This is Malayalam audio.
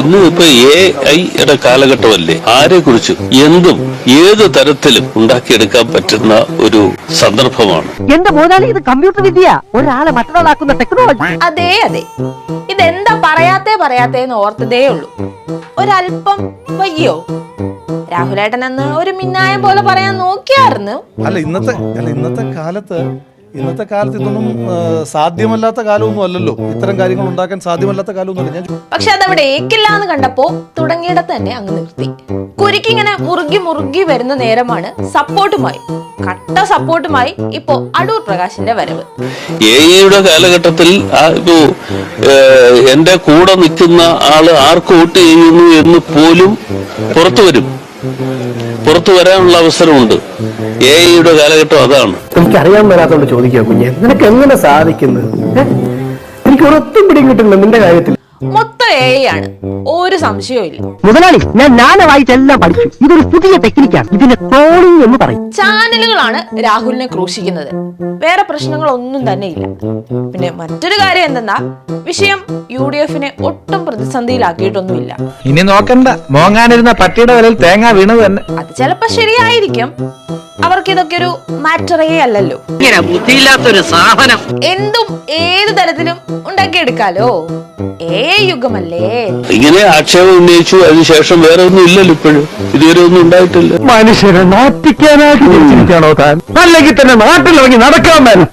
ഇന്ന് ഇപ്പൊ AI കാലഘട്ടമല്ലേ. ആരെ കുറിച്ചും എന്തും ഏത് തരത്തിലും ഉണ്ടാക്കിയെടുക്കാൻ പറ്റുന്ന ഒരു സന്ദർഭമാണ്. എന്റെ മോനാളി ഇത് കമ്പ്യൂട്ടർ വിദ്യ, ഒരാളെ മറ്റൊരാളാക്കുന്ന ടെക്നോളജി. അതെ അതെ, ഇതെന്താ പറയാത്തേന്ന് ഓർത്തതേ ഉള്ളൂ. ഒരല്പം വയ്യോ രാഹുലേട്ടൻ എന്ന് ഒരു മിന്നായം പോലെ പറയാൻ നോക്കിയായിരുന്നു. ഇന്നത്തെ കാലത്ത് ഇതൊന്നും സാധ്യമല്ലാത്ത കാലമൊന്നും അല്ലല്ലോ. ഇത്തരം കാര്യങ്ങൾ ഉണ്ടാക്കാൻ സാധ്യമല്ലാത്ത കാലമൊന്നുമല്ല. പക്ഷെ അതവിടെ ഏക്കില്ല എന്ന് കണ്ടപ്പോ തുടങ്ങിയിടത്ത് തന്നെ അങ്ങ് നിർത്തി. കുരുക്കിങ്ങനെ മുറുകി വരുന്ന നേരമാണ് കട്ട സപ്പോർട്ടുമായി ഇപ്പോ അടൂർ പ്രകാശിന്റെ വരവ്. AI കാലഘട്ടത്തിൽ എന്റെ കൂടെ നിൽക്കുന്ന ആള് ആർക്ക് വോട്ട് ചെയ്യുന്നു എന്ന് പോലും പുറത്തു വരാനുള്ള അവസരമുണ്ട്. AI കാലഘട്ടം അതാണ്. എനിക്കറിയാൻ മേലാത്തോണ്ട് ചോദിക്കുക കുഞ്ഞെ, നിനക്ക് എങ്ങനെ സാധിക്കുന്നത്? എനിക്ക് ഒരൊത്തും പിടിയും കിട്ടുന്നില്ല നിന്റെ കാര്യത്തിൽ. മൊത്തം AI ആണ്, ഒരു സംശയവും ഇല്ല. മുതലാളി, ഞാൻ വായിച്ചെല്ലാം പഠിച്ചു. ഇതൊരു പുതിയ ടെക്നിക്കാണ്, ഇതിനെ ട്രോളിംഗ് എന്ന് പറയും. ചാനലുകളാണ് രാഹുലിനെ ക്രൂശിക്കുന്നത്, വേറെ പ്രശ്നങ്ങളൊന്നും തന്നെ ഇല്ല. പിന്നെ മറ്റൊരു കാര്യം എന്തെന്നാ, വിഷയം UDFനെ ഒട്ടും പ്രതിസന്ധിയിലാക്കിയിട്ടൊന്നുമില്ല. ഇനി നോക്കണ്ട, മോങ്ങാനിരുന്ന പട്ടിയുടെ വിലയിൽ തേങ്ങ വീണത് തന്നെ. അത് ചിലപ്പോ ശരിയായിരിക്കും. അവർക്ക് ഇതൊക്കെ ഒരു മാറ്ററേ അല്ലല്ലോ. ബുദ്ധിയില്ലാത്തൊരു സാധനം. എന്തും ഏത് തരത്തിലും ഉണ്ടാക്കിയെടുക്കാലോ. AI യുഗമല്ലേ. ഇങ്ങനെ ആക്ഷേപം ഉന്നയിച്ചു, അതിനുശേഷം വേറെ ഒന്നും ഇല്ലല്ലോ. ഇപ്പോഴും ഇതുവരെ ഒന്നും ഉണ്ടായിട്ടില്ല. മനുഷ്യരെ നാട്ടിക്കാനായിട്ട് ജനിച്ചിരിക്കാണോ താൻ? അല്ലെങ്കിൽ തന്നെ നാട്ടിലിറങ്ങി നടക്കാൻ വേണം.